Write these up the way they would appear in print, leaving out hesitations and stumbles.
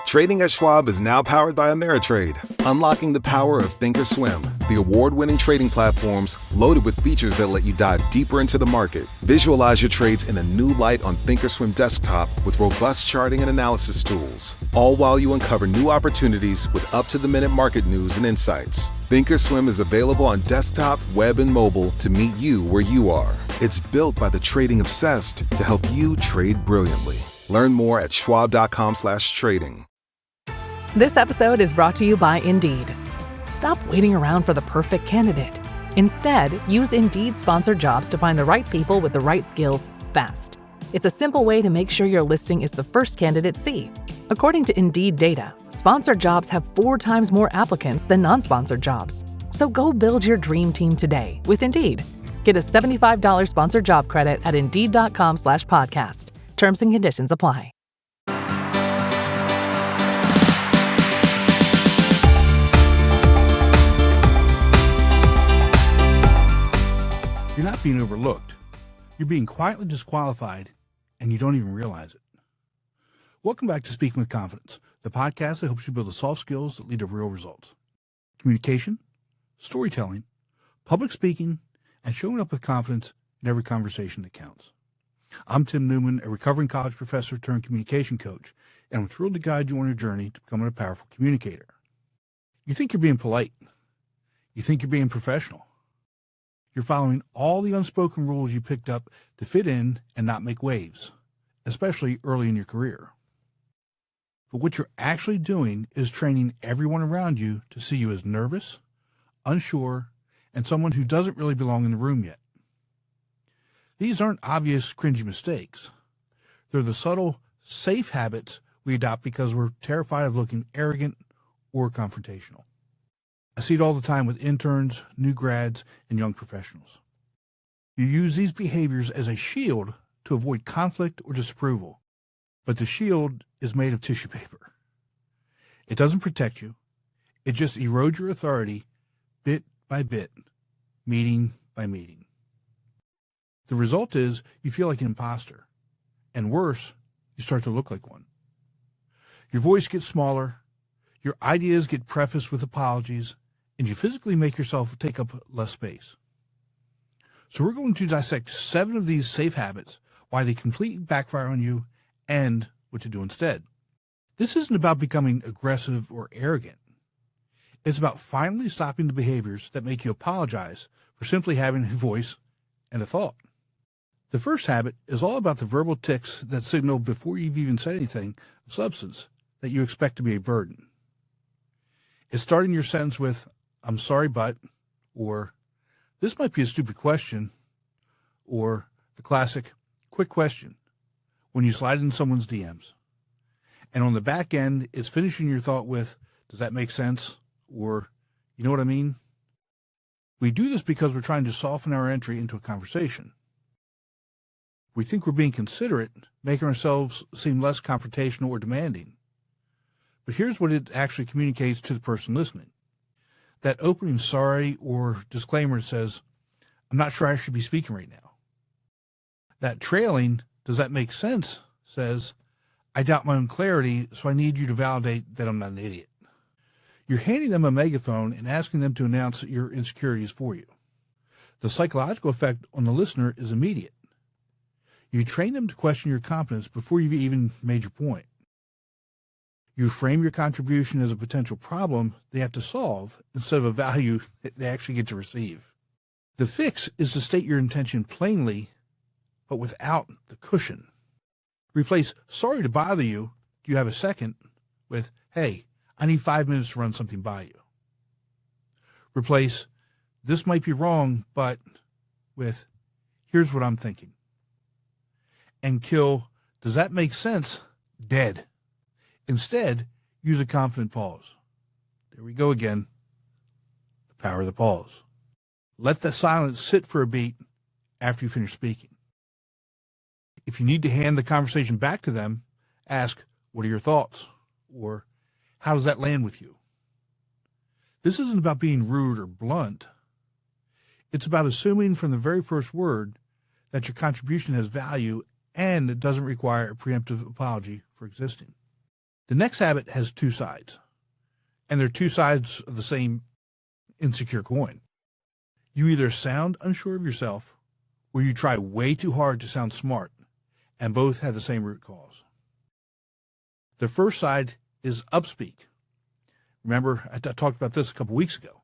Trading at Schwab is now powered by Ameritrade, unlocking the power of thinkorswim, the award-winning trading platforms loaded with features that let you dive deeper into the market. Visualize your trades in a new light on thinkorswim desktop with robust charting and analysis tools, all while you uncover new opportunities with up-to-the-minute market news and insights. thinkorswim is available on desktop, web, and mobile to meet you where you are. It's built by the trading obsessed to help you trade brilliantly. Learn more at schwab.com/trading. This episode is brought to you by Indeed. Stop waiting around for the perfect candidate. Instead, use Indeed sponsored jobs to find the right people with the right skills fast. It's a simple way to make sure your listing is the first candidates see. According to Indeed data, sponsored jobs have 4 times more applicants than non-sponsored jobs. So go build your dream team today with Indeed. Get a $75 sponsored job credit at Indeed.com/podcast. Terms and conditions apply. You're not being overlooked. You're being quietly disqualified, and you don't even realize it. Welcome back to Speaking with Confidence, the podcast that helps you build the soft skills that lead to real results. Communication, storytelling, public speaking, and showing up with confidence in every conversation that counts. I'm Tim Newman, a recovering college professor turned communication coach, and I'm thrilled to guide you on your journey to becoming a powerful communicator. You think you're being polite. You think you're being professional. You're following all the unspoken rules you picked up to fit in and not make waves, especially early in your career. But what you're actually doing is training everyone around you to see you as nervous, unsure, and someone who doesn't really belong in the room yet. These aren't obvious, cringy mistakes. They're the subtle, safe habits we adopt because we're terrified of looking arrogant or confrontational. I see it all the time with interns, new grads, and young professionals. You use these behaviors as a shield to avoid conflict or disapproval, but the shield is made of tissue paper. It doesn't protect you. It just erodes your authority bit by bit, meeting by meeting. The result is you feel like an imposter, and worse, you start to look like one. Your voice gets smaller, your ideas get prefaced with apologies, and you physically make yourself take up less space. So we're going to dissect 7 of these safe habits, why they completely backfire on you, and what to do instead. This isn't about becoming aggressive or arrogant. It's about finally stopping the behaviors that make you apologize for simply having a voice and a thought. The first habit is all about the verbal tics that signal before you've even said anything of substance that you expect to be a burden. It's starting your sentence with, "I'm sorry, but," or "this might be a stupid question," or the classic "quick question" when you slide in someone's DMs. And on the back end, it's finishing your thought with, "Does that make sense?" or "You know what I mean?" We do this because we're trying to soften our entry into a conversation. We think we're being considerate, making ourselves seem less confrontational or demanding. But here's what it actually communicates to the person listening. That opening sorry or disclaimer says, "I'm not sure I should be speaking right now." That trailing, "Does that make sense?" says, "I doubt my own clarity, so I need you to validate that I'm not an idiot." You're handing them a megaphone and asking them to announce your insecurities for you. The psychological effect on the listener is immediate. You train them to question your competence before you've even made your point. You frame your contribution as a potential problem they have to solve instead of a value they actually get to receive. The fix is to state your intention plainly, but without the cushion. Replace "sorry to bother you, do you have a second?" with "hey, I need 5 minutes to run something by you." Replace "this might be wrong, but," with "here's what I'm thinking." And kill "does that make sense?" dead. Instead, use a confident pause. There we go again. The power of the pause. Let the silence sit for a beat after you finish speaking. If you need to hand the conversation back to them, ask, "What are your thoughts?" or "How does that land with you?" This isn't about being rude or blunt. It's about assuming from the very first word that your contribution has value and it doesn't require a preemptive apology for existing. The next habit has two sides, and they're two sides of the same insecure coin. You either sound unsure of yourself or you try way too hard to sound smart, and both have the same root cause. The first side is upspeak. Remember, I talked about this a couple weeks ago.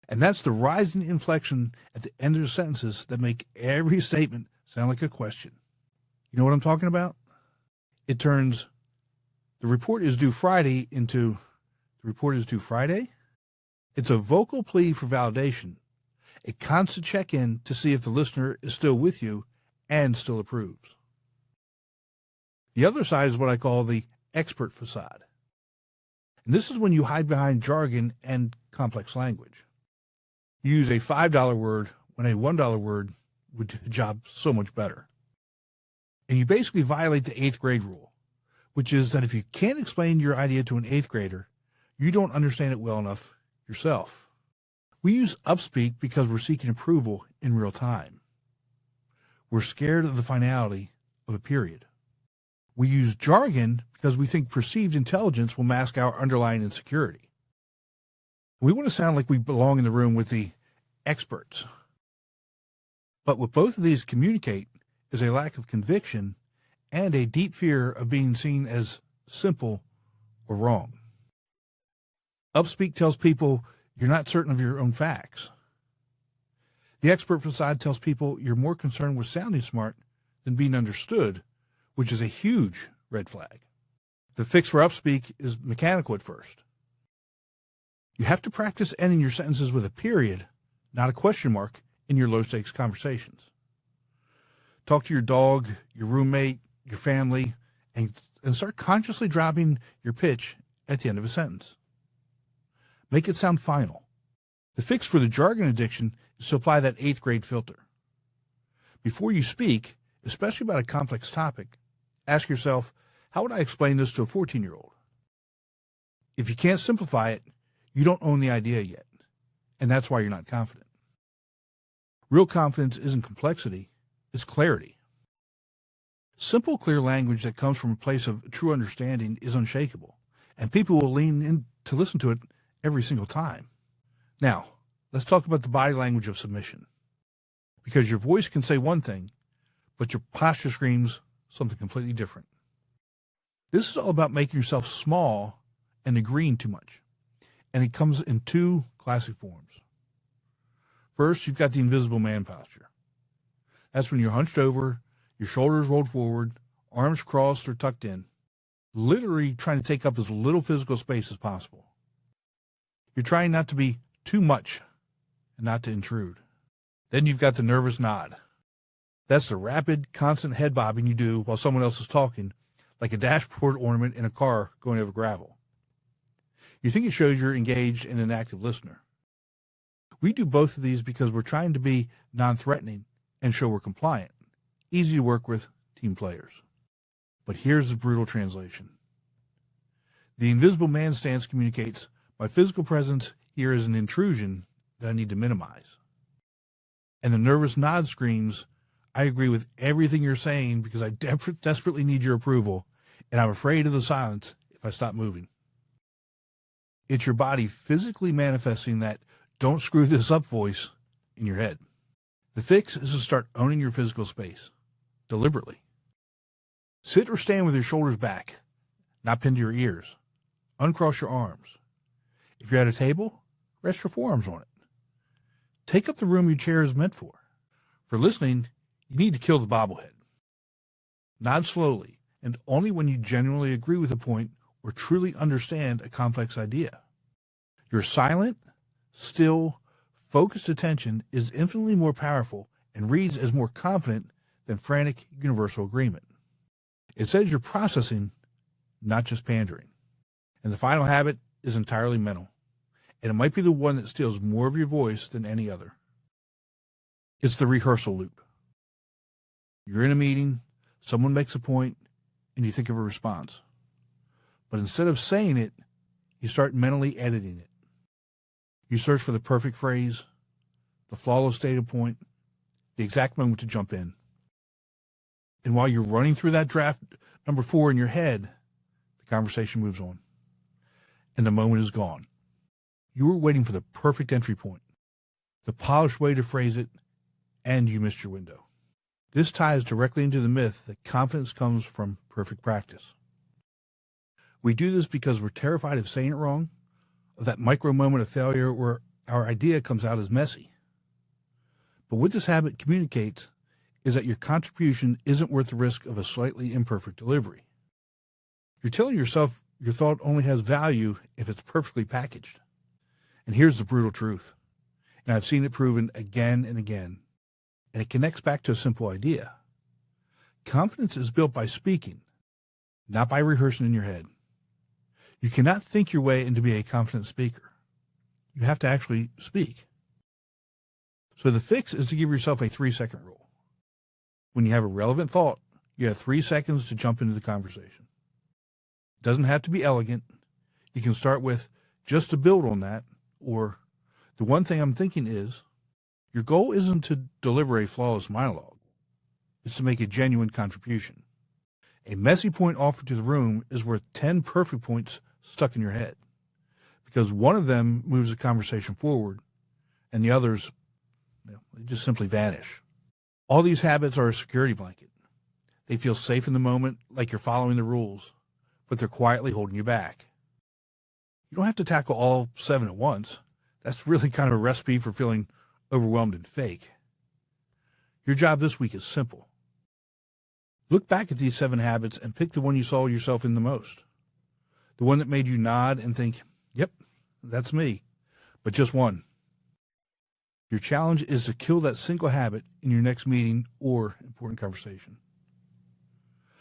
And that's the rising inflection at the end of the sentences that make every statement sound like a question. You know what I'm talking about? It turns the report is due Friday into the report is due Friday. It's a vocal plea for validation, a constant check-in to see if the listener is still with you and still approves. The other side is what I call the expert facade. And this is when you hide behind jargon and complex language. You use a $5 word when a $1 word would do the job so much better. And you basically violate the 8th grade rule, which is that if you can't explain your idea to an 8th grader, you don't understand it well enough yourself. We use upspeak because we're seeking approval in real time. We're scared of the finality of a period. We use jargon because we think perceived intelligence will mask our underlying insecurity. We want to sound like we belong in the room with the experts. But what both of these communicate is a lack of conviction and a deep fear of being seen as simple or wrong. Upspeak tells people you're not certain of your own facts. The expert facade tells people you're more concerned with sounding smart than being understood, which is a huge red flag. The fix for upspeak is mechanical at first. You have to practice ending your sentences with a period, not a question mark, in your low-stakes conversations. Talk to your dog, your roommate, your family, and start consciously dropping your pitch at the end of a sentence. Make it sound final. The fix for the jargon addiction is to apply that 8th grade filter. Before you speak, especially about a complex topic, ask yourself, how would I explain this to a 14-year-old? If you can't simplify it, you don't own the idea yet, and that's why you're not confident. Real confidence isn't complexity, it's clarity. Simple, clear language that comes from a place of true understanding is unshakable, and people will lean in to listen to it every single time. Now, let's talk about the body language of submission. Because your voice can say one thing, but your posture screams something completely different. This is all about making yourself small and agreeing too much. And it comes in two classic forms. First, you've got the invisible man posture. That's when you're hunched over, your shoulders rolled forward, arms crossed or tucked in, literally trying to take up as little physical space as possible. You're trying not to be too much and not to intrude. Then you've got the nervous nod. That's the rapid, constant head bobbing you do while someone else is talking, like a dashboard ornament in a car going over gravel. You think it shows you're engaged and an active listener. We do both of these because we're trying to be non-threatening and show we're compliant, easy to work with team players. But here's the brutal translation. The invisible man stance communicates, my physical presence here is an intrusion that I need to minimize. And the nervous nod screams, I agree with everything you're saying because I desperately need your approval, and I'm afraid of the silence if I stop moving. It's your body physically manifesting that don't screw this up voice in your head. The fix is to start owning your physical space, deliberately. Sit or stand with your shoulders back, not pinned to your ears. Uncross your arms. If you're at a table, rest your forearms on it. Take up the room your chair is meant for. For listening, you need to kill the bobblehead. Nod slowly, and only when you genuinely agree with a point or truly understand a complex idea. Your silent, still, focused attention is infinitely more powerful and reads as more confident than frantic universal agreement. It says you're processing, not just pandering. And the final habit is entirely mental, and it might be the one that steals more of your voice than any other. It's the rehearsal loop. You're in a meeting, someone makes a point, and you think of a response. But instead of saying it, you start mentally editing it. You search for the perfect phrase, the flawless data point, the exact moment to jump in. And while you're running through that draft number 4 in your head, the The conversation moves on, and the moment is gone. You were waiting for the perfect entry point, the polished way to phrase it, and you missed your window. This ties directly into the myth that confidence comes from perfect practice. We do this because we're terrified of saying it wrong, of that micro moment of failure where our idea comes out as messy. But what this habit communicates is that your contribution isn't worth the risk of a slightly imperfect delivery. You're telling yourself your thought only has value if it's perfectly packaged. And here's the brutal truth, and I've seen it proven again and again, and it connects back to a simple idea. Confidence is built by speaking, not by rehearsing in your head. You cannot think your way into being a confident speaker. You have to actually speak. So the fix is to give yourself a 3-second rule. When you have a relevant thought, you have 3 seconds to jump into the conversation. It doesn't have to be elegant. You can start with, just to build on that, or the one thing I'm thinking is, your goal isn't to deliver a flawless monologue. It's to make a genuine contribution. A messy point offered to the room is worth 10 perfect points stuck in your head, because one of them moves the conversation forward and the others, they just simply vanish. All these habits are a security blanket. They feel safe in the moment, like you're following the rules, but they're quietly holding you back. You don't have to tackle all 7 at once. That's really kind of a recipe for feeling overwhelmed and fake. Your job this week is simple. Look back at these 7 habits and pick the one you saw yourself in the most. The one that made you nod and think, yep, that's me, but just one. Your challenge is to kill that single habit in your next meeting or important conversation.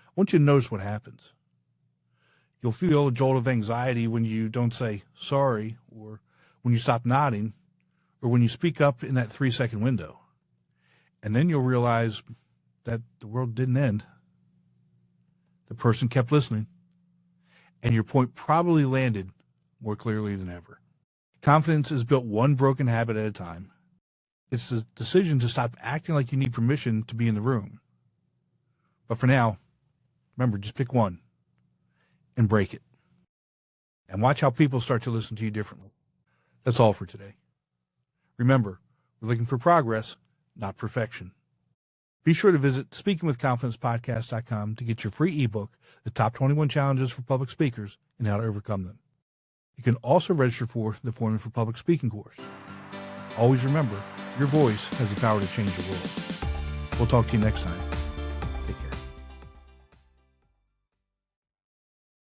I want you to notice what happens. You'll feel a jolt of anxiety when you don't say sorry, or when you stop nodding, or when you speak up in that 3-second window. And then you'll realize that the world didn't end. The person kept listening, and your point probably landed more clearly than ever. Confidence is built one broken habit at a time. It's the decision to stop acting like you need permission to be in the room. But for now, remember, just pick one and break it. And watch how people start to listen to you differently. That's all for today. Remember, we're looking for progress, not perfection. Be sure to visit speakingwithconfidencepodcast.com to get your free ebook, The Top 21 Challenges for Public Speakers and How to Overcome Them. You can also register for the Forming for Public Speaking course. Always remember, your voice has the power to change the world. We'll talk to you next time.